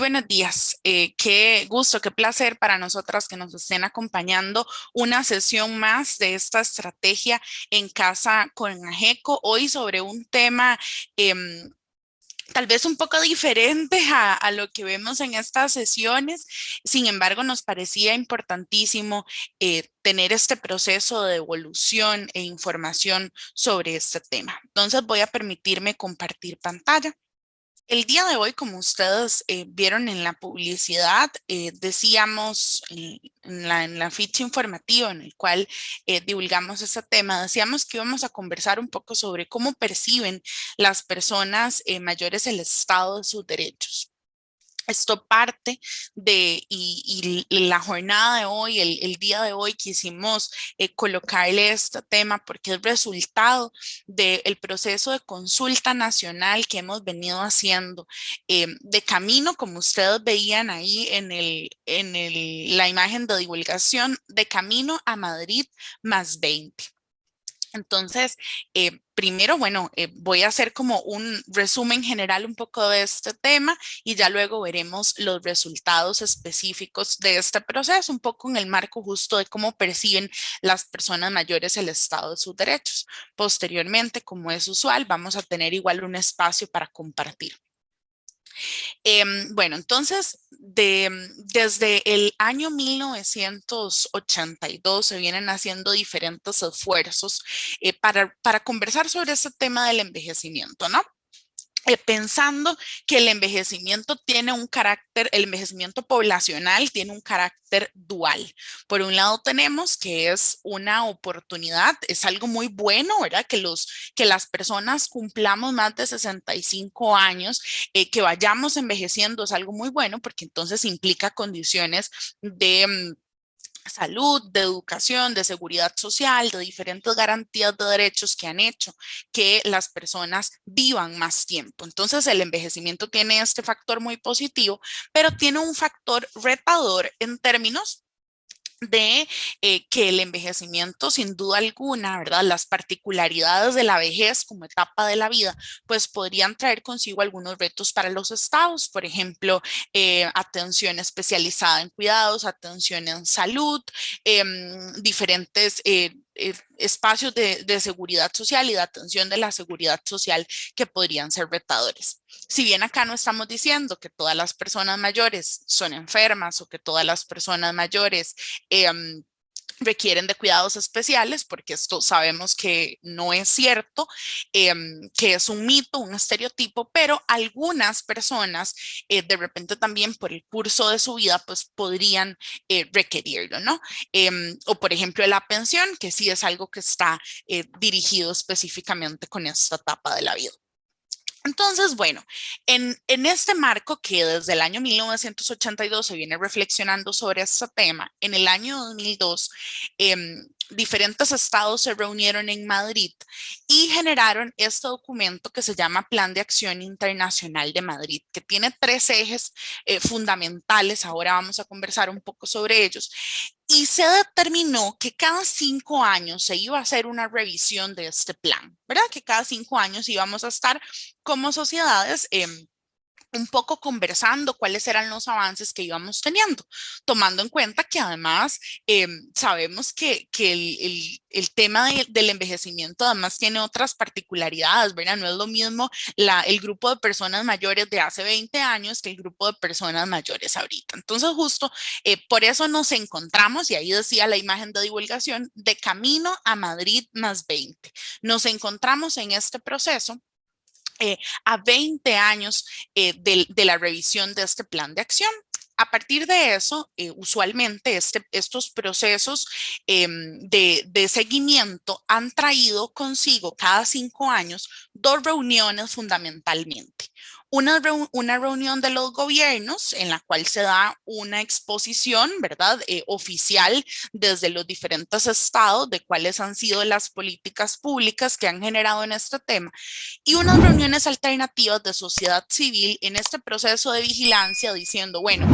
buenos días. Qué gusto, qué placer para nosotras que nos estén acompañando una sesión más de esta estrategia en casa con AGECO. Hoy sobre un tema em, tal vez un poco diferente a lo que vemos en estas sesiones. Sin embargo, nos parecía importantísimo tener este proceso de evolución e información sobre este tema. Entonces voy a permitirme compartir pantalla. El día de hoy, como ustedes vieron en la publicidad, decíamos en la ficha informativa en el cual divulgamos este tema, decíamos que íbamos a conversar un poco sobre cómo perciben las personas mayores el estado de sus derechos. Esto parte y la jornada de hoy, el día de hoy, quisimos colocarle este tema porque es resultado del proceso de consulta nacional que hemos venido haciendo de camino, como ustedes veían ahí la imagen de divulgación, de camino a Madrid más 20. Entonces, primero, bueno, voy a hacer como un resumen general un poco de este tema y ya luego veremos los resultados específicos de este proceso, un poco en el marco justo de cómo perciben las personas mayores el estado de sus derechos. Posteriormente, como es usual, vamos a tener igual un espacio para compartir. Bueno, entonces, desde el año 1982 se vienen haciendo diferentes esfuerzos para conversar sobre este tema del envejecimiento, ¿no? Pensando que el envejecimiento tiene un carácter, el envejecimiento poblacional tiene un carácter dual. Por un lado tenemos que es una oportunidad, es algo muy bueno, ¿verdad? Que las personas cumplamos más de 65 años, que vayamos envejeciendo es algo muy bueno porque entonces implica condiciones de salud, de educación, de seguridad social, de diferentes garantías de derechos que han hecho que las personas vivan más tiempo. Entonces, el envejecimiento tiene este factor muy positivo, pero tiene un factor retador en términos de que el envejecimiento, sin duda alguna, ¿verdad? Las particularidades de la vejez como etapa de la vida, pues podrían traer consigo algunos retos para los estados, por ejemplo, atención especializada en cuidados, atención en salud, diferentes espacios de seguridad social y de atención de la seguridad social que podrían ser retadores. Si bien acá no estamos diciendo que todas las personas mayores son enfermas o que todas las personas mayores requieren de cuidados especiales, porque esto sabemos que no es cierto, que es un mito, un estereotipo, pero algunas personas de repente también por el curso de su vida pues podrían requerirlo, ¿no? O por ejemplo la pensión, que sí es algo que está dirigido específicamente con esta etapa de la vida. Entonces, bueno, en este marco que desde el año 1982 se viene reflexionando sobre este tema, en el año 2002, diferentes estados se reunieron en Madrid y generaron este documento que se llama Plan de Acción Internacional de Madrid, que tiene tres ejes fundamentales. Ahora vamos a conversar un poco sobre ellos. Y se determinó que cada 5 años se iba a hacer una revisión de este plan, ¿verdad? Que cada 5 años íbamos a estar como sociedades un poco conversando cuáles eran los avances que íbamos teniendo, tomando en cuenta que además sabemos que el tema del envejecimiento además tiene otras particularidades, ¿verdad? No es lo mismo el grupo de personas mayores de hace 20 años que el grupo de personas mayores ahorita. Entonces justo por eso nos encontramos, y ahí decía la imagen de divulgación, de camino a Madrid más 20. Nos encontramos en este proceso a 20 años de la revisión de este plan de acción. A partir de eso, usualmente estos procesos de seguimiento han traído consigo cada 5 años dos reuniones fundamentalmente. Una reunión de los gobiernos en la cual se da una exposición, ¿verdad? Oficial desde los diferentes estados de cuáles han sido las políticas públicas que han generado en este tema y unas reuniones alternativas de sociedad civil en este proceso de vigilancia diciendo, bueno,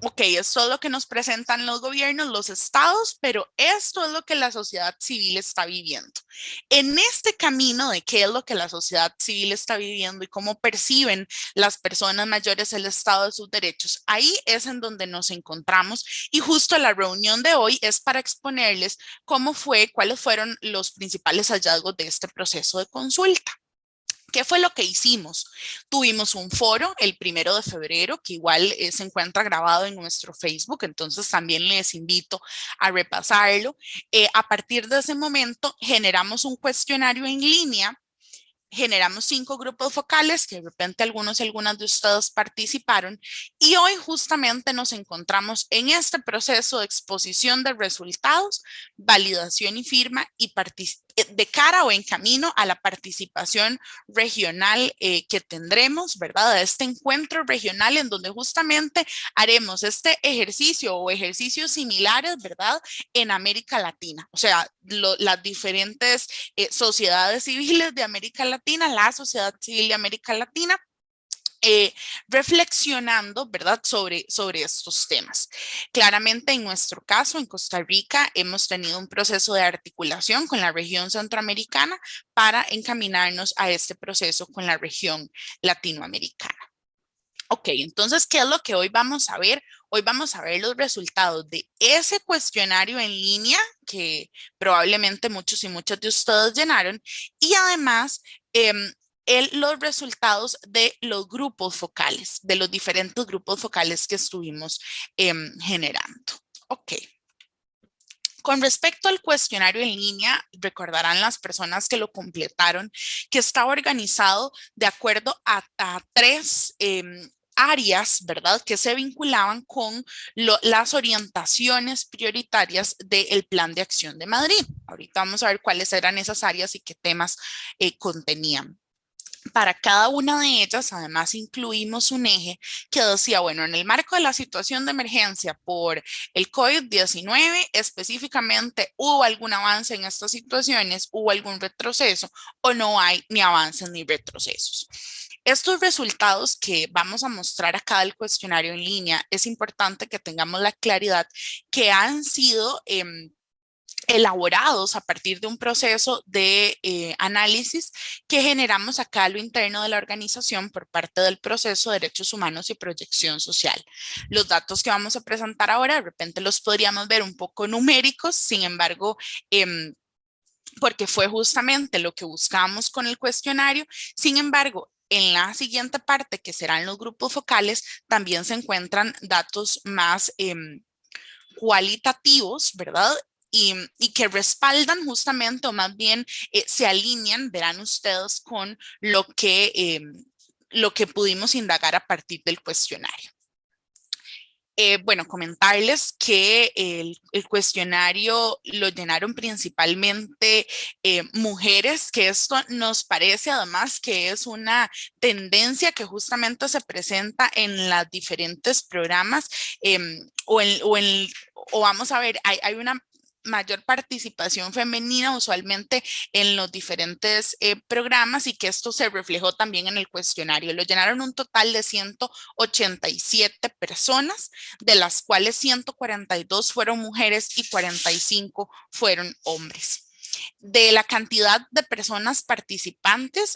ok, esto es lo que nos presentan los gobiernos, los estados, pero esto es lo que la sociedad civil está viviendo. En este camino de qué es lo que la sociedad civil está viviendo y cómo perciben las personas mayores el estado de sus derechos, ahí es en donde nos encontramos y justo la reunión de hoy es para exponerles cómo fue, cuáles fueron los principales hallazgos de este proceso de consulta. ¿Qué fue lo que hicimos? Tuvimos un foro el 1 de febrero, que igual se encuentra grabado en nuestro Facebook, entonces también les invito a repasarlo. A partir de ese momento generamos un cuestionario en línea. Generamos 5 grupos focales que de repente algunos y algunas de ustedes participaron y hoy justamente nos encontramos en este proceso de exposición de resultados, validación y firma y de cara o en camino a la participación regional que tendremos, ¿verdad? De este encuentro regional en donde justamente haremos este ejercicio o ejercicios similares, ¿verdad? En América Latina, o sea, las diferentes sociedades civiles de América Latina, la sociedad civil de América Latina, reflexionando, ¿verdad?, sobre estos temas. Claramente, en nuestro caso, en Costa Rica, hemos tenido un proceso de articulación con la región centroamericana para encaminarnos a este proceso con la región latinoamericana. Ok, entonces, ¿qué es lo que hoy vamos a ver? Hoy vamos a ver los resultados de ese cuestionario en línea que probablemente muchos y muchas de ustedes llenaron y además los resultados de los grupos focales, de los diferentes grupos focales que estuvimos generando. Ok. Con respecto al cuestionario en línea, recordarán las personas que lo completaron que estaba organizado de acuerdo a 3 áreas, ¿verdad?, que se vinculaban con las orientaciones prioritarias del Plan de Acción de Madrid. Ahorita vamos a ver cuáles eran esas áreas y qué temas contenían. Para cada una de ellas, además, incluimos un eje que decía, bueno, en el marco de la situación de emergencia por el COVID-19, específicamente, ¿hubo algún avance en estas situaciones? ¿Hubo algún retroceso? ¿O no hay ni avances ni retrocesos? Estos resultados que vamos a mostrar acá del cuestionario en línea, es importante que tengamos la claridad que han sido elaborados a partir de un proceso de análisis que generamos acá a lo interno de la organización por parte del proceso de derechos humanos y proyección social. Los datos que vamos a presentar ahora, de repente los podríamos ver un poco numéricos, sin embargo, porque fue justamente lo que buscamos con el cuestionario. Sin embargo, en la siguiente parte, que serán los grupos focales, también se encuentran datos más cualitativos, ¿verdad? Y que respaldan justamente, o más bien se alinean, verán ustedes, con lo que pudimos indagar a partir del cuestionario. Bueno, comentarles que el cuestionario lo llenaron principalmente mujeres, que esto nos parece además que es una tendencia que justamente se presenta en los diferentes programas o vamos a ver, hay una mayor participación femenina usualmente en los diferentes programas y que esto se reflejó también en el cuestionario. Lo llenaron un total de 187 personas, de las cuales 142 fueron mujeres y 45 fueron hombres. De la cantidad de personas participantes,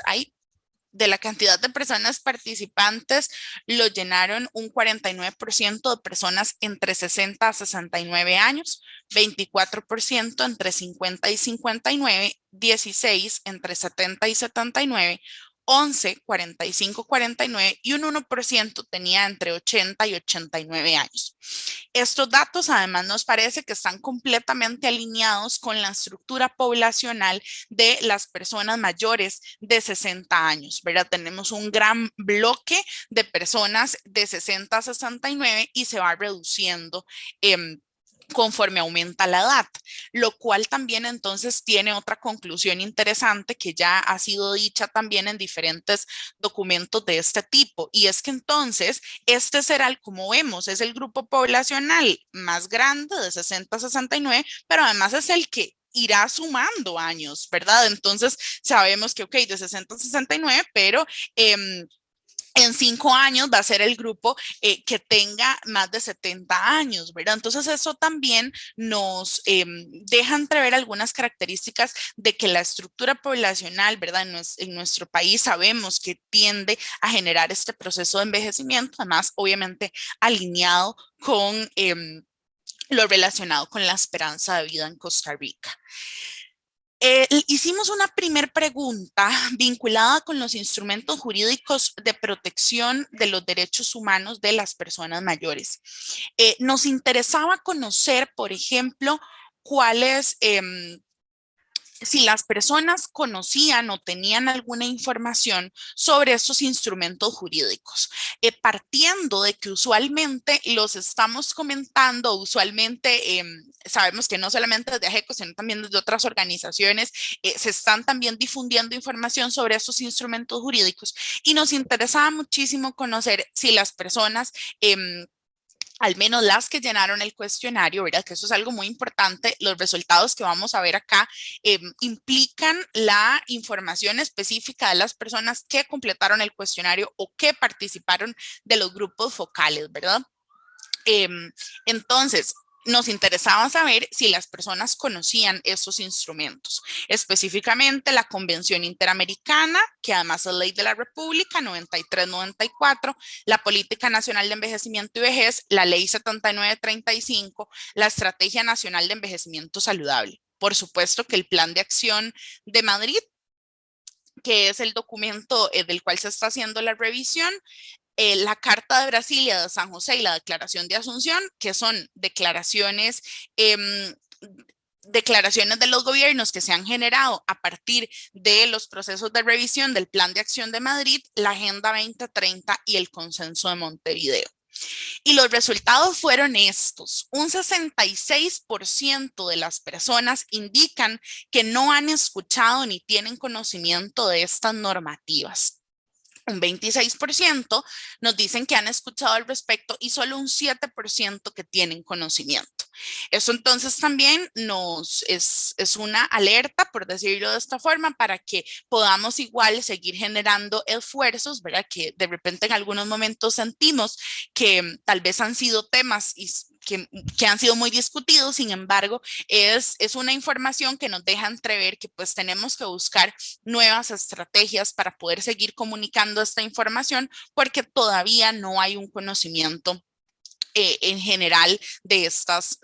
de la cantidad de personas participantes, lo llenaron un 49% de personas entre 60 a 69 años, 24% entre 50 y 59, 16 entre 70 y 79, 11, 45, 49 y un 1% tenía entre 80 y 89 años. Estos datos además nos parece que están completamente alineados con la estructura poblacional de las personas mayores de 60 años, ¿verdad? Tenemos un gran bloque de personas de 60 a 69 y se va reduciendo conforme aumenta la edad, lo cual también entonces tiene otra conclusión interesante que ya ha sido dicha también en diferentes documentos de este tipo, y es que entonces este será, como vemos, es el grupo poblacional más grande de 60 a 69, pero además es el que irá sumando años, ¿verdad? Entonces sabemos que, ok, de 60 a 69, pero en 5 años va a ser el grupo que tenga más de 70 años, ¿verdad? Entonces eso también nos deja entrever algunas características de que la estructura poblacional, ¿verdad? En nuestro país sabemos que tiende a generar este proceso de envejecimiento, además obviamente alineado con lo relacionado con la esperanza de vida en Costa Rica. Hicimos una primer pregunta vinculada con los instrumentos jurídicos de protección de los derechos humanos de las personas mayores. Nos interesaba conocer, por ejemplo, cuáles si las personas conocían o tenían alguna información sobre estos instrumentos jurídicos, partiendo de que usualmente los estamos comentando, usualmente sabemos que no solamente desde AGECO, sino también desde otras organizaciones, se están también difundiendo información sobre estos instrumentos jurídicos y nos interesaba muchísimo conocer si las personas al menos las que llenaron el cuestionario, ¿verdad? Que eso es algo muy importante. Los resultados que vamos a ver acá implican la información específica de las personas que completaron el cuestionario o que participaron de los grupos focales, ¿verdad? Entonces, nos interesaba saber si las personas conocían esos instrumentos, específicamente la Convención Interamericana, que además es ley de la República, 93-94, la Política Nacional de Envejecimiento y Vejez, la Ley 7935, la Estrategia Nacional de Envejecimiento Saludable. Por supuesto que el Plan de Acción de Madrid, que es el documento del cual se está haciendo la revisión, la Carta de Brasilia de San José y la Declaración de Asunción, que son declaraciones de los gobiernos que se han generado a partir de los procesos de revisión del Plan de Acción de Madrid, la Agenda 2030 y el Consenso de Montevideo. Y los resultados fueron estos. Un 66% de las personas indican que no han escuchado ni tienen conocimiento de estas normativas. Un 26% nos dicen que han escuchado al respecto y solo un 7% que tienen conocimiento. Eso entonces también es una alerta, por decirlo de esta forma, para que podamos igual seguir generando esfuerzos, ¿verdad? Que de repente en algunos momentos sentimos que tal vez han sido temas que han sido muy discutidos, sin embargo, es una información que nos deja entrever que pues tenemos que buscar nuevas estrategias para poder seguir comunicando esta información porque todavía no hay un conocimiento en general de estas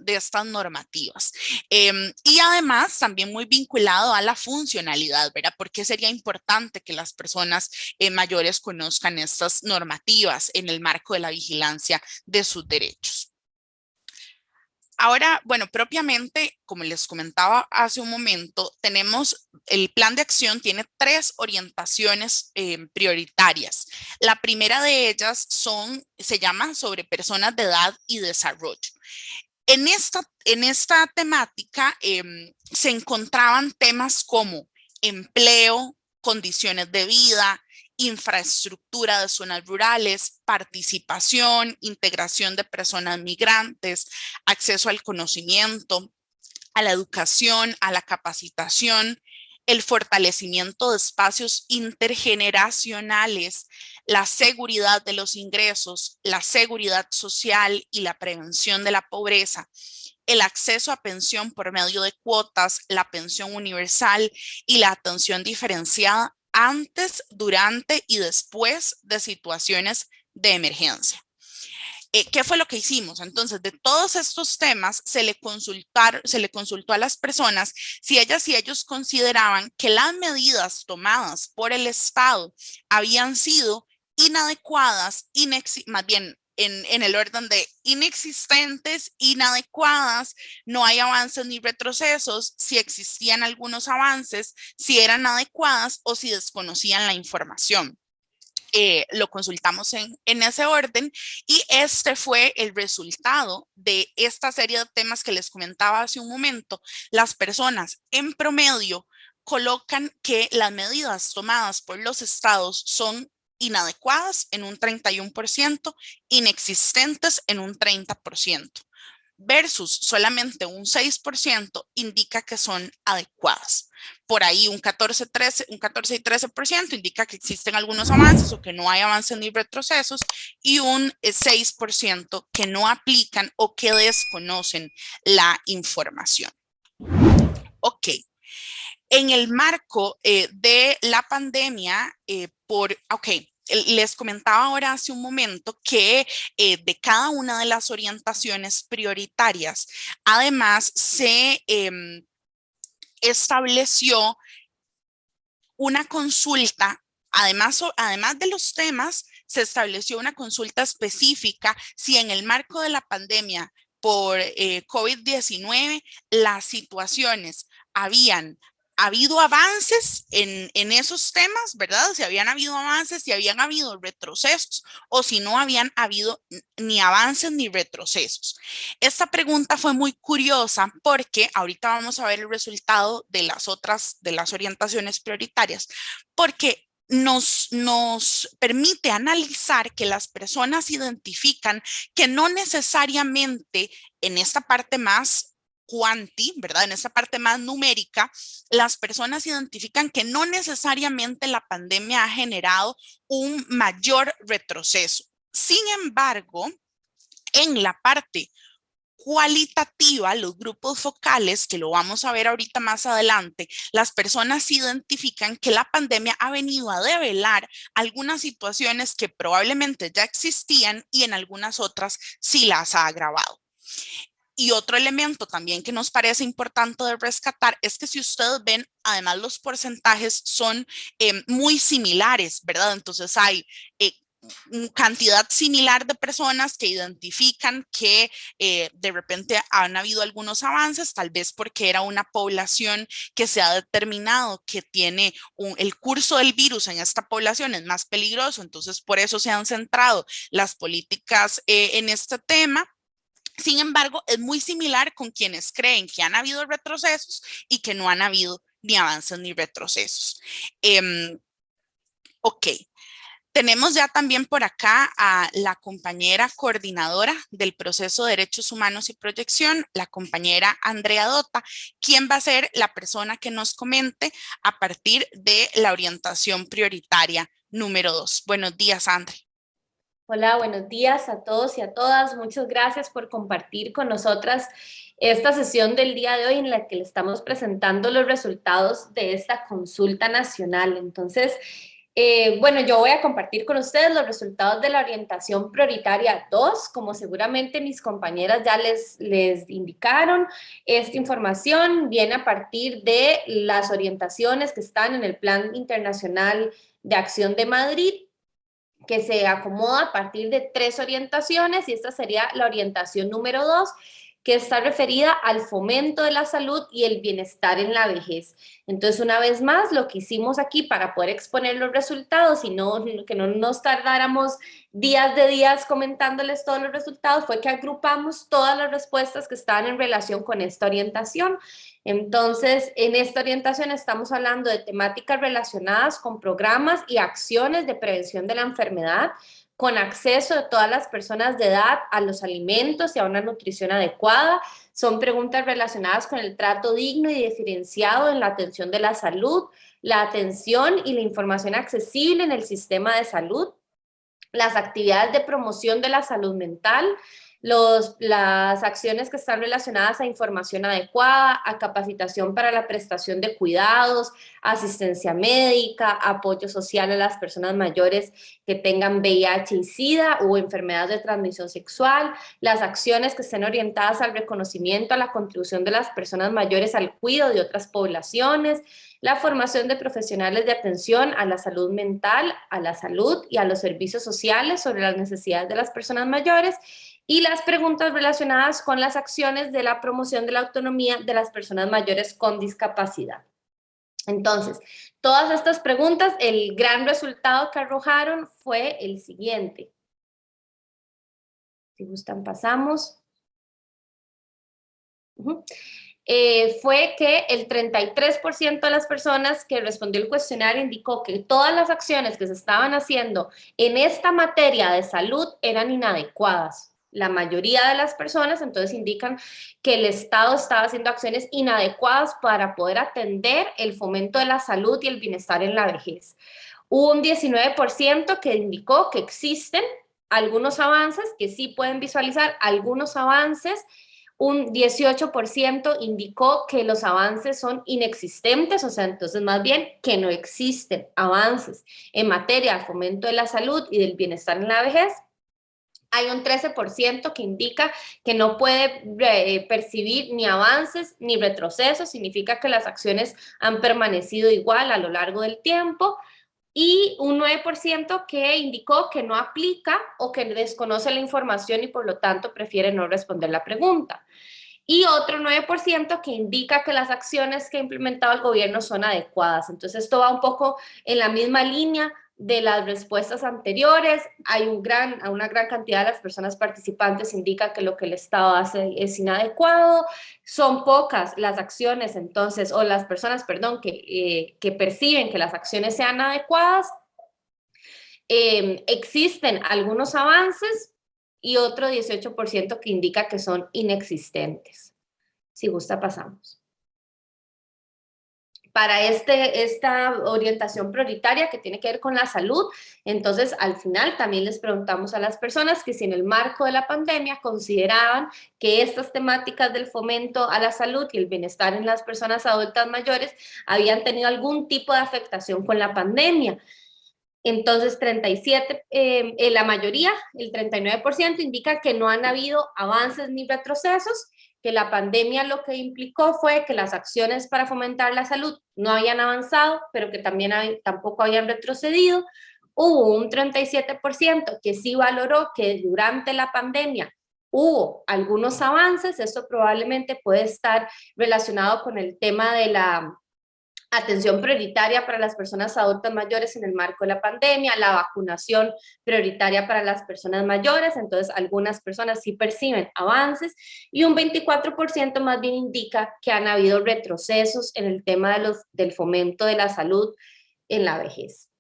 normativas. Y además también muy vinculado a la funcionalidad, ¿verdad? ¿Por qué sería importante que las personas mayores conozcan estas normativas en el marco de la vigilancia de sus derechos? Ahora, bueno, propiamente, como les comentaba hace un momento, tenemos el plan de acción, tiene 3 orientaciones prioritarias. La primera de ellas se llama sobre personas de edad y desarrollo. En esta temática se encontraban temas como empleo, condiciones de vida, infraestructura de zonas rurales, participación, integración de personas migrantes, acceso al conocimiento, a la educación, a la capacitación, el fortalecimiento de espacios intergeneracionales, la seguridad de los ingresos, la seguridad social y la prevención de la pobreza, el acceso a pensión por medio de cuotas, la pensión universal y la atención diferenciada antes, durante y después de situaciones de emergencia. ¿Qué fue lo que hicimos? Entonces, de todos estos temas se le consultó a las personas si ellas y ellos consideraban que las medidas tomadas por el Estado habían sido inadecuadas, más bien en el orden de inexistentes, inadecuadas, no hay avances ni retrocesos, si existían algunos avances, si eran adecuadas o si desconocían la información. Lo consultamos en ese orden y este fue el resultado de esta serie de temas que les comentaba hace un momento. Las personas en promedio colocan que las medidas tomadas por los estados son inadecuadas en un 31%, inexistentes en un 30%. versus solamente un 6% indica que son adecuadas. Por ahí un 14 y 13% indica que existen algunos avances o que no hay avances ni retrocesos, y un 6% que no aplican o que desconocen la información. Ok, en el marco de la pandemia, les comentaba ahora hace un momento que de cada una de las orientaciones prioritarias, además se estableció una consulta, además de los temas, se estableció una consulta específica si en el marco de la pandemia por COVID-19 las situaciones habían habido avances en esos temas, ¿verdad? Si habían habido avances, si habían habido retrocesos o si no habían habido ni avances ni retrocesos. Esta pregunta fue muy curiosa porque ahorita vamos a ver el resultado de las orientaciones prioritarias, porque nos permite analizar que las personas identifican que no necesariamente en esta parte más cuanti, ¿verdad? En esta parte más numérica, las personas identifican que no necesariamente la pandemia ha generado un mayor retroceso. Sin embargo, en la parte cualitativa, los grupos focales, que lo vamos a ver ahorita más adelante, las personas identifican que la pandemia ha venido a develar algunas situaciones que probablemente ya existían y en algunas otras sí las ha agravado. Y otro elemento también que nos parece importante de rescatar es que si ustedes ven, además los porcentajes son muy similares, ¿verdad? Entonces hay cantidad similar de personas que identifican que de repente han habido algunos avances, tal vez porque era una población que se ha determinado que tiene el curso del virus en esta población es más peligroso, entonces por eso se han centrado las políticas en este tema. Sin embargo, es muy similar con quienes creen que han habido retrocesos y que no han habido ni avances ni retrocesos. Ok, tenemos ya también por acá a la compañera coordinadora del proceso de Derechos Humanos y Proyección, la compañera Andrea Dota, quien va a ser la persona que nos comente a partir de la orientación prioritaria número 2. Buenos días, Andrea. Hola, buenos días a todos y a todas. Muchas gracias por compartir con nosotras esta sesión del día de hoy en la que le estamos presentando los resultados de esta consulta nacional. Entonces, bueno, yo voy a compartir con ustedes los resultados de la orientación prioritaria 2, como seguramente mis compañeras ya les indicaron. Esta información viene a partir de las orientaciones que están en el Plan Internacional de Acción de Madrid, que se acomoda a partir de 3 orientaciones, y esta sería la orientación número 2, que está referida al fomento de la salud y el bienestar en la vejez. Entonces, una vez más, lo que hicimos aquí para poder exponer los resultados y que no nos tardáramos días comentándoles todos los resultados, fue que agrupamos todas las respuestas que estaban en relación con esta orientación. Entonces, en esta orientación estamos hablando de temáticas relacionadas con programas y acciones de prevención de la enfermedad, con acceso de todas las personas de edad a los alimentos y a una nutrición adecuada. Son preguntas relacionadas con el trato digno y diferenciado en la atención de la salud, la atención y la información accesible en el sistema de salud, las actividades de promoción de la salud mental, las acciones que están relacionadas a información adecuada, a capacitación para la prestación de cuidados, asistencia médica, apoyo social a las personas mayores que tengan VIH y SIDA o enfermedades de transmisión sexual, las acciones que estén orientadas al reconocimiento, a la contribución de las personas mayores al cuidado de otras poblaciones, la formación de profesionales de atención a la salud mental, a la salud y a los servicios sociales sobre las necesidades de las personas mayores, y las preguntas relacionadas con las acciones de la promoción de la autonomía de las personas mayores con discapacidad. Entonces, todas estas preguntas, el gran resultado que arrojaron fue el siguiente. Si gustan, pasamos. Fue que el 33% de las personas que respondió el cuestionario indicó que todas las acciones que se estaban haciendo en esta materia de salud eran inadecuadas. la mayoría de las personas, entonces indican que el Estado estaba haciendo acciones inadecuadas para poder atender el fomento de la salud y el bienestar en la vejez. Hubo un 19% que indicó que existen algunos avances, que sí pueden visualizar algunos avances. Un 18% indicó que los avances son inexistentes, o sea, entonces más bien que no existen avances en materia de fomento de la salud y del bienestar en la vejez. Hay un 13% que indica que no puede percibir ni avances ni retrocesos, significa que las acciones han permanecido igual a lo largo del tiempo. Y un 9% que indicó que no aplica o que desconoce la información y por lo tanto prefiere no responder la pregunta. Y otro 9% que indica que las acciones que ha implementado el gobierno son adecuadas. Entonces esto va un poco en la misma línea de las respuestas anteriores. Hay una gran cantidad de las personas participantes indica que lo que el Estado hace es inadecuado. Son pocas las acciones entonces, o las personas, perdón, que perciben que las acciones sean adecuadas. Existen algunos avances y otro 18% que indica que son inexistentes. Si gusta, pasamos. Para esta orientación prioritaria que tiene que ver con la salud, entonces al final también les preguntamos a las personas que si en el marco de la pandemia consideraban que estas temáticas del fomento a la salud y el bienestar en las personas adultas mayores habían tenido algún tipo de afectación con la pandemia. Entonces, 37, la mayoría, el 39%, indica que no han habido avances ni retrocesos, que la pandemia lo que implicó fue que las acciones para fomentar la salud no habían avanzado, pero que también tampoco habían retrocedido. Hubo un 37% que sí valoró que durante la pandemia hubo algunos avances. Esto probablemente puede estar relacionado con el tema de la atención prioritaria para las personas adultas mayores en el marco de la pandemia, la vacunación prioritaria para las personas mayores, entonces algunas personas sí perciben avances y un 24% más bien indica que han habido retrocesos en el tema del fomento de la salud en la vejez.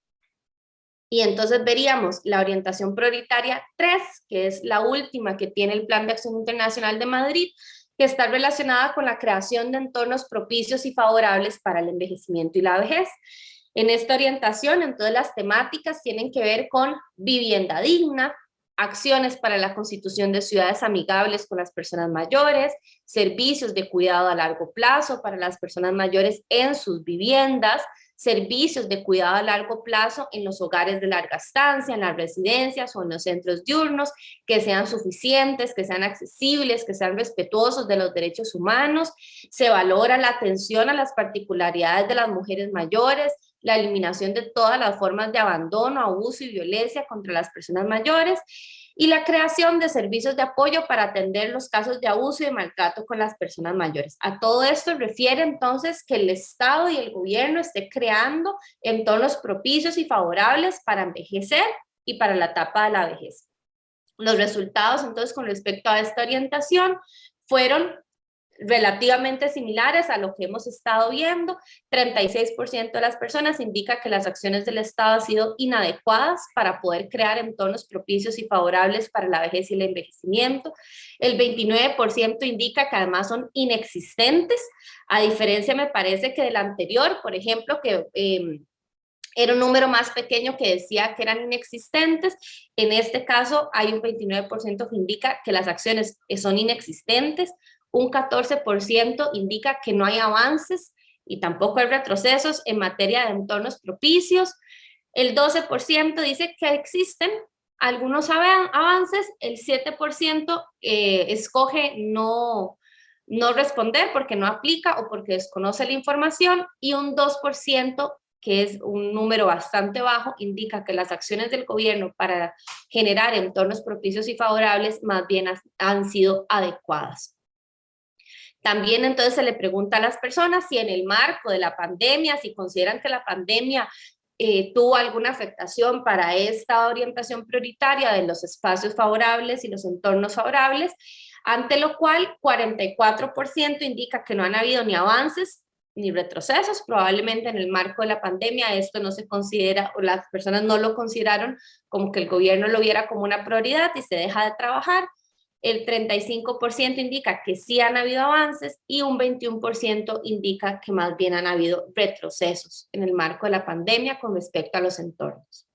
Y entonces veríamos la orientación prioritaria 3, que es la última que tiene el Plan de Acción Internacional de Madrid, que está relacionada con la creación de entornos propicios y favorables para el envejecimiento y la vejez. En esta orientación, entonces las temáticas tienen que ver con vivienda digna, acciones para la constitución de ciudades amigables con las personas mayores, servicios de cuidado a largo plazo para las personas mayores en sus viviendas, servicios de cuidado a largo plazo en los hogares de larga estancia, en las residencias o en los centros diurnos, que sean suficientes, que sean accesibles, que sean respetuosos de los derechos humanos. Se valora la atención a las particularidades de las mujeres mayores, la eliminación de todas las formas de abandono, abuso y violencia contra las personas mayores, y la creación de servicios de apoyo para atender los casos de abuso y de maltrato con las personas mayores. A todo esto refiere entonces que el Estado y el gobierno esté creando entornos propicios y favorables para envejecer y para la etapa de la vejez. Los resultados entonces con respecto a esta orientación fueron relativamente similares a lo que hemos estado viendo. 36% de las personas indica que las acciones del Estado han sido inadecuadas para poder crear entornos propicios y favorables para la vejez y el envejecimiento. El 29% indica que además son inexistentes, a diferencia me parece que del anterior, por ejemplo, que era un número más pequeño que decía que eran inexistentes. En este caso hay un 29% que indica que las acciones son inexistentes, un 14% indica que no hay avances y tampoco hay retrocesos en materia de entornos propicios. El 12% dice que existen algunos avances, el 7% escoge no responder porque no aplica o porque desconoce la información, y un 2%, que es un número bastante bajo, indica que las acciones del gobierno para generar entornos propicios y favorables más bien han sido adecuadas. También entonces se le pregunta a las personas si en el marco de la pandemia, si consideran que la pandemia tuvo alguna afectación para esta orientación prioritaria de los espacios favorables y los entornos favorables, ante lo cual 44% indica que no han habido ni avances ni retrocesos. Probablemente en el marco de la pandemia esto no se considera, o las personas no lo consideraron como que el gobierno lo viera como una prioridad y se deja de trabajar. el 35% indica que sí han habido avances y un 21% indica que más bien han habido retrocesos en el marco de la pandemia con respecto a los entornos.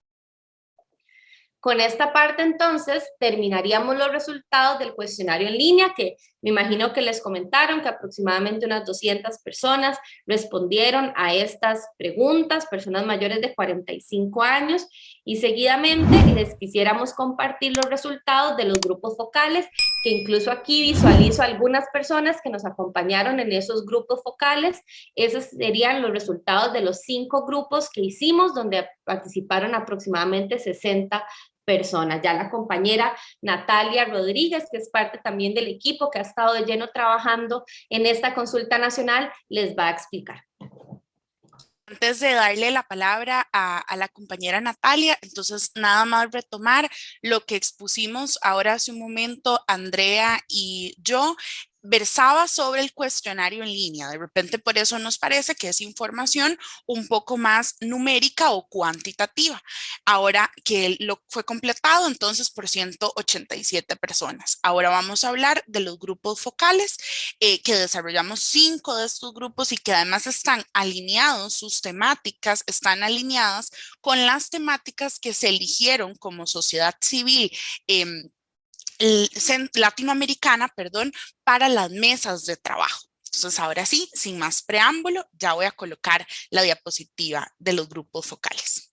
Con esta parte, entonces, terminaríamos los resultados del cuestionario en línea, que me imagino que les comentaron que aproximadamente unas 200 personas respondieron a estas preguntas, personas mayores de 45 años, y seguidamente les quisiéramos compartir los resultados de los grupos focales, que incluso aquí visualizo algunas personas que nos acompañaron en esos grupos focales. Esos serían los resultados de los 5 grupos que hicimos, donde participaron aproximadamente 60 personas. Ya la compañera Natalia Rodríguez, que es parte también del equipo que ha estado de lleno trabajando en esta consulta nacional, les va a explicar. Antes de darle la palabra a la compañera Natalia, entonces nada más retomar lo que expusimos ahora hace un momento Andrea y yo. Versaba sobre el cuestionario en línea. De repente por eso nos parece que es información un poco más numérica o cuantitativa. Ahora que lo fue completado entonces por 187 personas. Ahora vamos a hablar de los grupos focales que desarrollamos 5 de estos grupos y que además están alineados, sus temáticas están alineadas con las temáticas que se eligieron como sociedad civil latinoamericana, perdón, para las mesas de trabajo. Entonces, ahora sí, sin más preámbulo, ya voy a colocar la diapositiva de los grupos focales.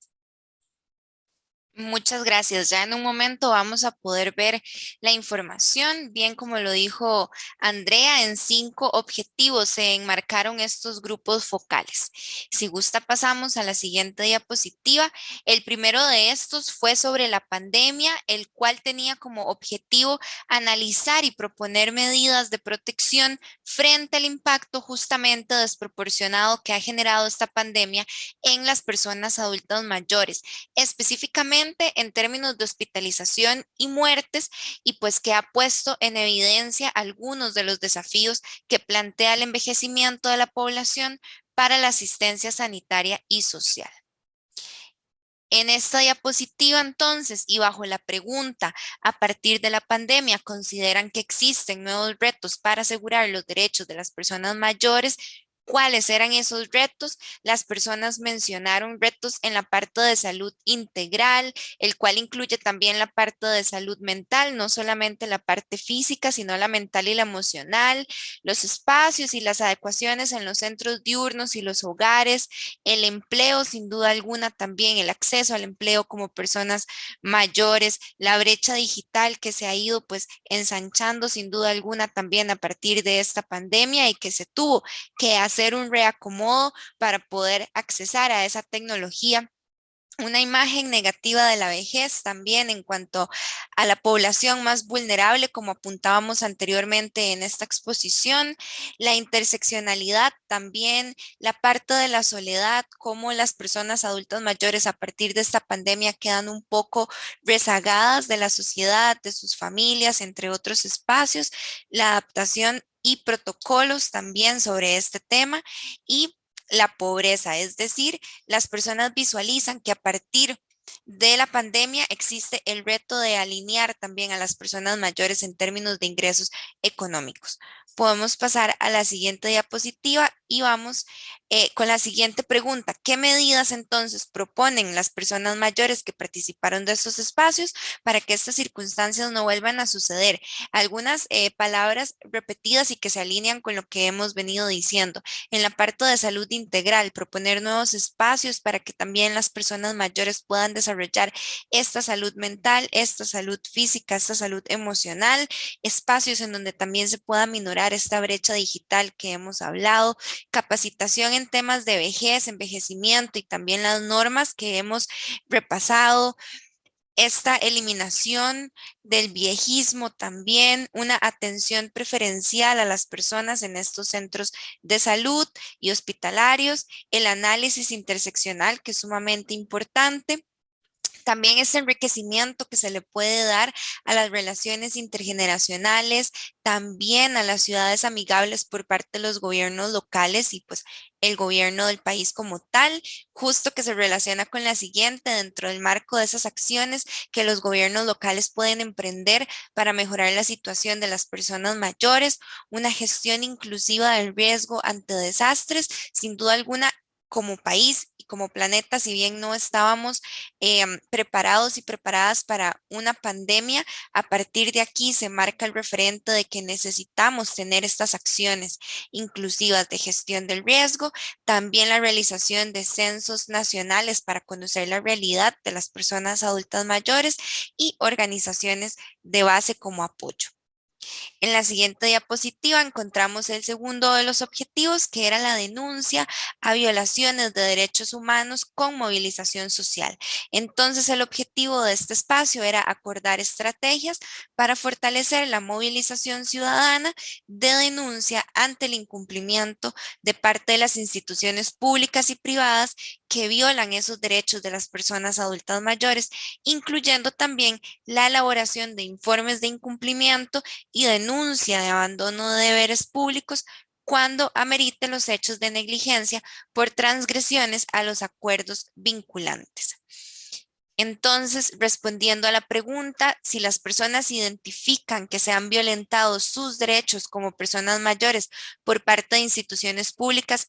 Muchas gracias. Ya en un momento vamos a poder ver la información. Bien, como lo dijo Andrea, en 5 objetivos se enmarcaron estos grupos focales. Si gusta, pasamos a la siguiente diapositiva. El primero de estos fue sobre la pandemia, el cual tenía como objetivo analizar y proponer medidas de protección frente al impacto justamente desproporcionado que ha generado esta pandemia en las personas adultas mayores, específicamente en términos de hospitalización y muertes, y pues que ha puesto en evidencia algunos de los desafíos que plantea el envejecimiento de la población para la asistencia sanitaria y social. En esta diapositiva, entonces, y bajo la pregunta, a partir de la pandemia, ¿consideran que existen nuevos retos para asegurar los derechos de las personas mayores? ¿Cuáles eran esos retos? Las personas mencionaron retos en la parte de salud integral, el cual incluye también la parte de salud mental, no solamente la parte física, sino la mental y la emocional, los espacios y las adecuaciones en los centros diurnos y los hogares, el empleo, sin duda alguna, también el acceso al empleo como personas mayores, la brecha digital que se ha ido pues ensanchando sin duda alguna también a partir de esta pandemia y que se tuvo que hacer un reacomodo para poder accesar a esa tecnología. Una imagen negativa de la vejez también en cuanto a la población más vulnerable, como apuntábamos anteriormente en esta exposición, la interseccionalidad también, la parte de la soledad, cómo las personas adultas mayores a partir de esta pandemia quedan un poco rezagadas de la sociedad, de sus familias, entre otros espacios, la adaptación y protocolos también sobre este tema y la pobreza, es decir, las personas visualizan que a partir de la pandemia existe el reto de alinear también a las personas mayores en términos de ingresos económicos. Podemos pasar a la siguiente diapositiva y vamos con la siguiente pregunta. ¿Qué medidas entonces proponen las personas mayores que participaron de estos espacios para que estas circunstancias no vuelvan a suceder? Algunas palabras repetidas y que se alinean con lo que hemos venido diciendo. En la parte de salud integral, proponer nuevos espacios para que también las personas mayores puedan desarrollar esta salud mental, esta salud física, esta salud emocional, espacios en donde también se pueda minorar esta brecha digital que hemos hablado, capacitación en temas de vejez, envejecimiento y también las normas que hemos repasado, esta eliminación del viejismo también, una atención preferencial a las personas en estos centros de salud y hospitalarios, el análisis interseccional que es sumamente importante. También este enriquecimiento que se le puede dar a las relaciones intergeneracionales, también a las ciudades amigables por parte de los gobiernos locales y pues el gobierno del país como tal, justo que se relaciona con la siguiente dentro del marco de esas acciones que los gobiernos locales pueden emprender para mejorar la situación de las personas mayores, una gestión inclusiva del riesgo ante desastres, sin duda alguna. Como país y como planeta, si bien no estábamos preparados y preparadas para una pandemia, a partir de aquí se marca el referente de que necesitamos tener estas acciones inclusivas de gestión del riesgo, también la realización de censos nacionales para conocer la realidad de las personas adultas mayores y organizaciones de base como apoyo. En la siguiente diapositiva encontramos el segundo de los objetivos, que era la denuncia a violaciones de derechos humanos con movilización social. Entonces, el objetivo de este espacio era acordar estrategias para fortalecer la movilización ciudadana de denuncia ante el incumplimiento de parte de las instituciones públicas y privadas que violan esos derechos de las personas adultas mayores, incluyendo también la elaboración de informes de incumplimiento y denuncia de abandono de deberes públicos cuando ameriten los hechos de negligencia por transgresiones a los acuerdos vinculantes. Entonces, respondiendo a la pregunta, si las personas identifican que se han violentado sus derechos como personas mayores por parte de instituciones públicas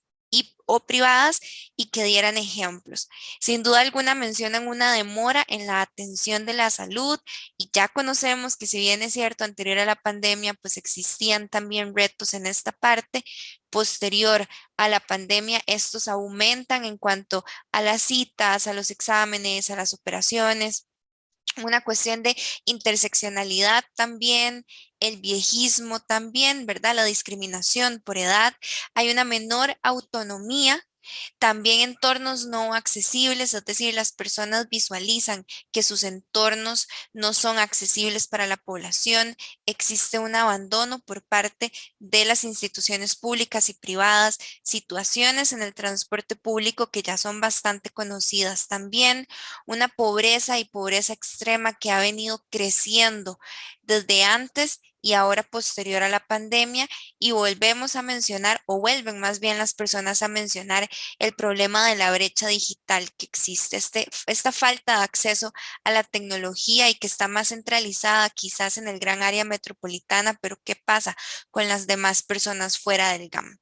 o privadas y que dieran ejemplos. Sin duda alguna mencionan una demora en la atención de la salud y ya conocemos que si bien es cierto, anterior a la pandemia, pues existían también retos en esta parte. Posterior a la pandemia, estos aumentan en cuanto a las citas, a los exámenes, a las operaciones. Una cuestión de interseccionalidad también, el viejismo también, ¿verdad? La discriminación por edad. Hay una menor autonomía. También entornos no accesibles, es decir, las personas visualizan que sus entornos no son accesibles para la población. Existe un abandono por parte de las instituciones públicas y privadas, situaciones en el transporte público que ya son bastante conocidas también, una pobreza y pobreza extrema que ha venido creciendo desde antes y ahora posterior a la pandemia, y volvemos a mencionar, o vuelven más bien las personas a mencionar el problema de la brecha digital que existe, esta falta de acceso a la tecnología y que está más centralizada quizás en el gran área metropolitana, pero ¿qué pasa con las demás personas fuera del GAM?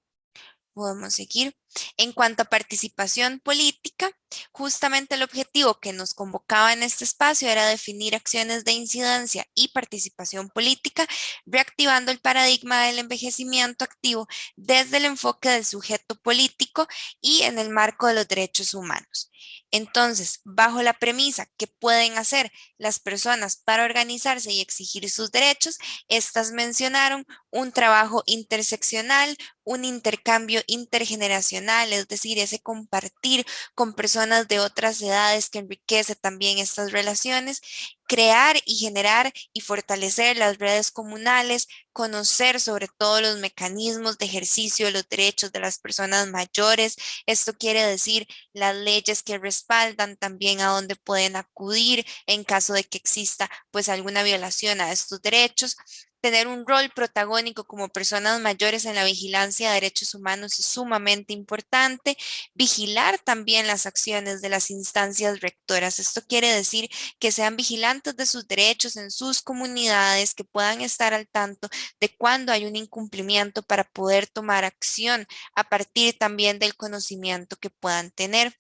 Podemos seguir. En cuanto a participación política, justamente el objetivo que nos convocaba en este espacio era definir acciones de incidencia y participación política, reactivando el paradigma del envejecimiento activo desde el enfoque del sujeto político y en el marco de los derechos humanos. Entonces, bajo la premisa que pueden hacer las personas para organizarse y exigir sus derechos, estas mencionaron un trabajo interseccional, un intercambio intergeneracional, es decir, ese compartir con personas de otras edades que enriquece también estas relaciones, crear y generar y fortalecer las redes comunales, conocer sobre todo los mecanismos de ejercicio de los derechos de las personas mayores. Esto quiere decir las leyes que respaldan también a dónde pueden acudir en caso de que exista pues alguna violación a estos derechos. Tener un rol protagónico como personas mayores en la vigilancia de derechos humanos es sumamente importante. Vigilar también las acciones de las instancias rectoras. Esto quiere decir que sean vigilantes de sus derechos en sus comunidades, que puedan estar al tanto de cuando hay un incumplimiento para poder tomar acción a partir también del conocimiento que puedan tener.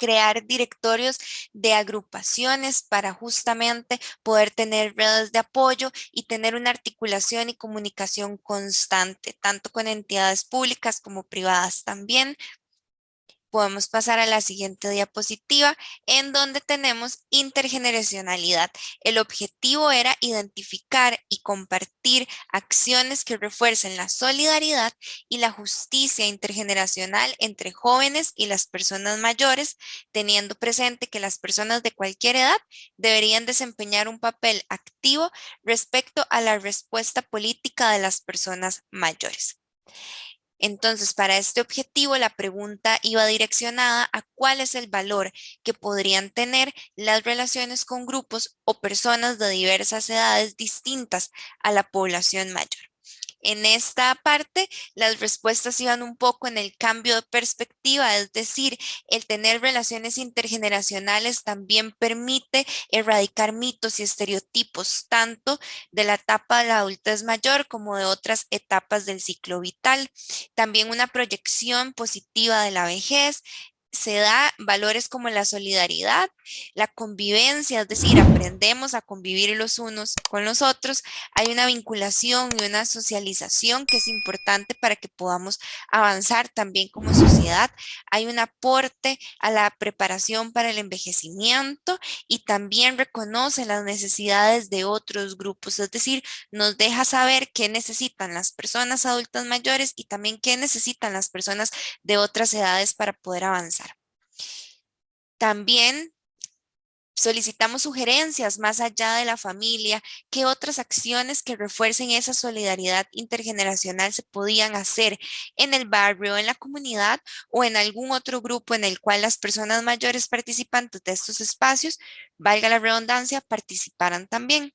Crear directorios de agrupaciones para justamente poder tener redes de apoyo y tener una articulación y comunicación constante, tanto con entidades públicas como privadas también. Podemos pasar a la siguiente diapositiva en donde tenemos intergeneracionalidad. El objetivo era identificar y compartir acciones que refuercen la solidaridad y la justicia intergeneracional entre jóvenes y las personas mayores, teniendo presente que las personas de cualquier edad deberían desempeñar un papel activo respecto a la respuesta política de las personas mayores. Entonces, para este objetivo, la pregunta iba direccionada a cuál es el valor que podrían tener las relaciones con grupos o personas de diversas edades distintas a la población mayor. En esta parte, las respuestas iban un poco en el cambio de perspectiva, es decir, el tener relaciones intergeneracionales también permite erradicar mitos y estereotipos, tanto de la etapa de la adultez mayor como de otras etapas del ciclo vital. También una proyección positiva de la vejez. Se da valores como la solidaridad, la convivencia, es decir, aprendemos a convivir los unos con los otros. Hay una vinculación y una socialización que es importante para que podamos avanzar también como sociedad. Hay un aporte a la preparación para el envejecimiento y también reconoce las necesidades de otros grupos, es decir, nos deja saber qué necesitan las personas adultas mayores y también qué necesitan las personas de otras edades para poder avanzar. También solicitamos sugerencias más allá de la familia, qué otras acciones que refuercen esa solidaridad intergeneracional se podían hacer en el barrio, en la comunidad o en algún otro grupo en el cual las personas mayores participantes de estos espacios, valga la redundancia, participaran también.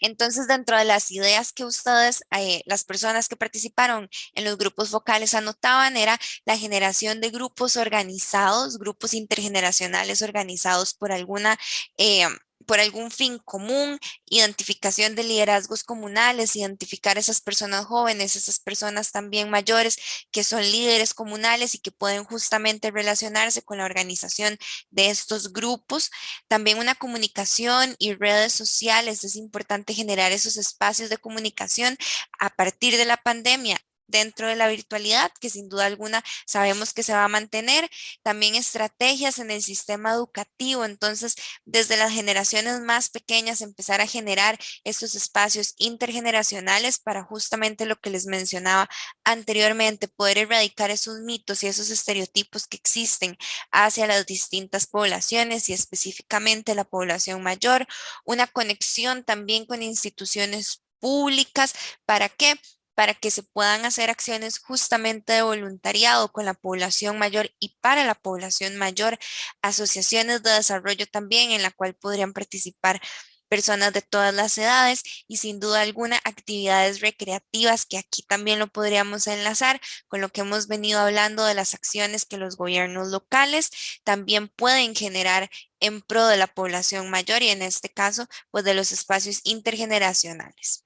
Entonces, dentro de las ideas que ustedes, las personas que participaron en los grupos focales anotaban, era la generación de grupos organizados, grupos intergeneracionales organizados por algún fin común, identificación de liderazgos comunales, identificar esas personas jóvenes, esas personas también mayores que son líderes comunales y que pueden justamente relacionarse con la organización de estos grupos. También una comunicación y redes sociales. Es importante generar esos espacios de comunicación a partir de la pandemia dentro de la virtualidad, que sin duda alguna sabemos que se va a mantener. También estrategias en el sistema educativo. Entonces, desde las generaciones más pequeñas, empezar a generar estos espacios intergeneracionales para justamente lo que les mencionaba anteriormente, poder erradicar esos mitos y esos estereotipos que existen hacia las distintas poblaciones y específicamente la población mayor. Una conexión también con instituciones públicas. ¿Para qué? Para que se puedan hacer acciones justamente de voluntariado con la población mayor y para la población mayor, asociaciones de desarrollo también en la cual podrían participar personas de todas las edades y sin duda alguna actividades recreativas que aquí también lo podríamos enlazar con lo que hemos venido hablando de las acciones que los gobiernos locales también pueden generar en pro de la población mayor y en este caso pues de los espacios intergeneracionales.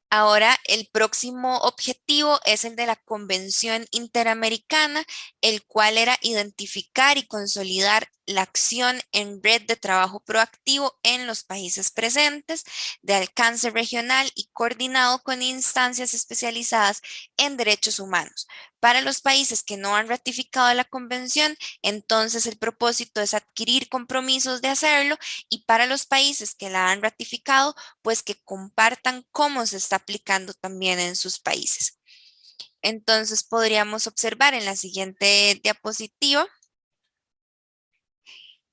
Ahora, el próximo objetivo es el de la Convención Interamericana, el cual era identificar y consolidar la acción en red de trabajo proactivo en los países presentes, de alcance regional y coordinado con instancias especializadas en derechos humanos. Para los países que no han ratificado la convención, entonces el propósito es adquirir compromisos de hacerlo y para los países que la han ratificado, pues que compartan cómo se está aplicando también en sus países. Entonces podríamos observar en la siguiente diapositiva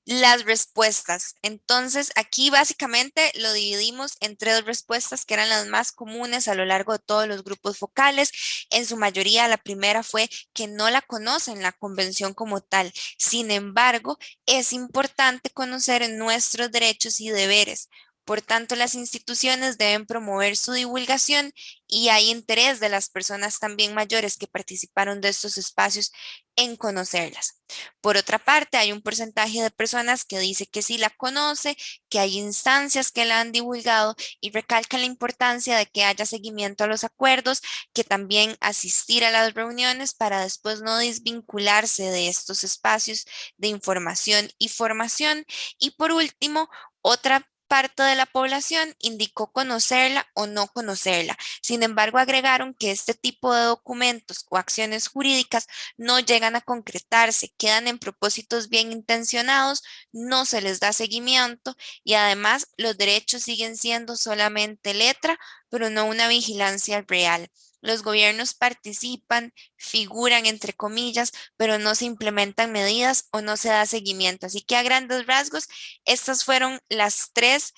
las respuestas. Entonces, aquí básicamente lo dividimos en tres respuestas que eran las más comunes a lo largo de todos los grupos focales. En su mayoría, la primera fue que no la conocen la convención como tal. Sin embargo, es importante conocer nuestros derechos y deberes. Por tanto, las instituciones deben promover su divulgación y hay interés de las personas también mayores que participaron de estos espacios en conocerlas. Por otra parte, hay un porcentaje de personas que dice que sí la conoce, que hay instancias que la han divulgado y recalcan la importancia de que haya seguimiento a los acuerdos, que también asistir a las reuniones para después no desvincularse de estos espacios de información y formación. Y por último, otra parte de la población indicó conocerla o no conocerla. Sin embargo, agregaron que este tipo de documentos o acciones jurídicas no llegan a concretarse, quedan en propósitos bien intencionados, no se les da seguimiento y además los derechos siguen siendo solamente letra, pero no una vigilancia real. Los gobiernos participan, figuran entre comillas, pero no se implementan medidas o no se da seguimiento. Así que a grandes rasgos, estas fueron las tres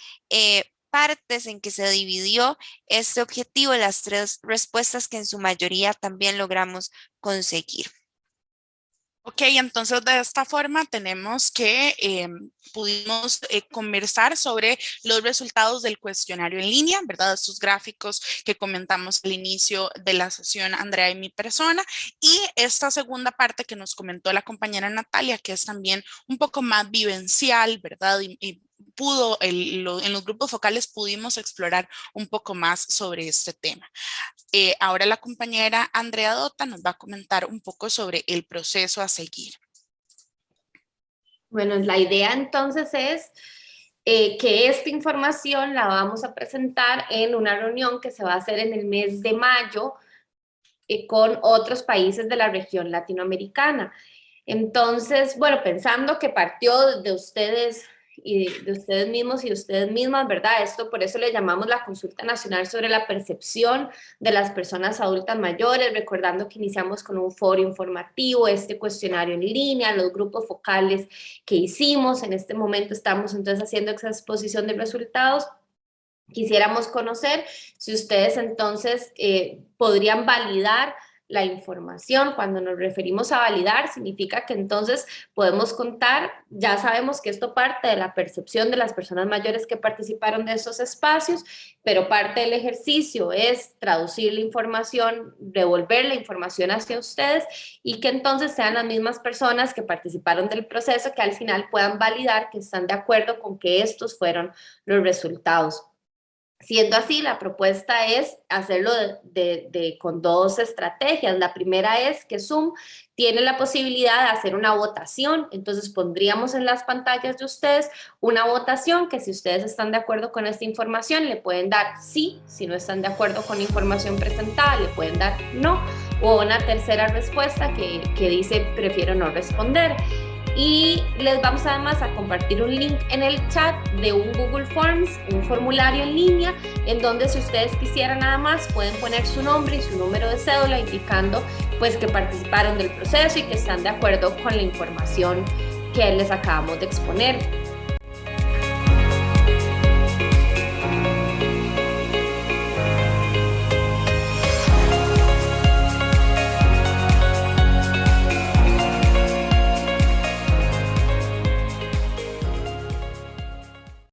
partes en que se dividió este objetivo, las 3 respuestas que en su mayoría también logramos conseguir. Ok, entonces de esta forma tenemos que pudimos conversar sobre los resultados del cuestionario en línea, ¿verdad? Estos gráficos que comentamos al inicio de la sesión, Andrea y mi persona, y esta segunda parte que nos comentó la compañera Natalia, que es también un poco más vivencial, ¿verdad? Y en los grupos focales pudimos explorar un poco más sobre este tema. Ahora la compañera Andrea Dota nos va a comentar un poco sobre el proceso a seguir. Bueno, la idea entonces es que esta información la vamos a presentar en una reunión que se va a hacer en el mes de mayo con otros países de la región latinoamericana. Entonces, bueno, pensando que partió de ustedes y de ustedes mismos y de ustedes mismas, ¿verdad? Esto por eso le llamamos la Consulta Nacional sobre la Percepción de las Personas Adultas Mayores, recordando que iniciamos con un foro informativo, este cuestionario en línea, los grupos focales que hicimos. En este momento estamos entonces haciendo esa exposición de resultados. Quisiéramos conocer si ustedes entonces podrían validar la información. Cuando nos referimos a validar, significa que entonces podemos contar, ya sabemos que esto parte de la percepción de las personas mayores que participaron de esos espacios, pero parte del ejercicio es traducir la información, devolver la información hacia ustedes y que entonces sean las mismas personas que participaron del proceso que al final puedan validar que están de acuerdo con que estos fueron los resultados. Siendo así, la propuesta es hacerlo con 2 estrategias. La primera es que Zoom tiene la posibilidad de hacer una votación. Entonces pondríamos en las pantallas de ustedes una votación que si ustedes están de acuerdo con esta información le pueden dar sí, si no están de acuerdo con la información presentada le pueden dar no, o una tercera respuesta que dice prefiero no responder. Y les vamos además a compartir un link en el chat de un Google Forms, un formulario en línea, en donde si ustedes quisieran nada más pueden poner su nombre y su número de cédula indicando pues que participaron del proceso y que están de acuerdo con la información que les acabamos de exponer.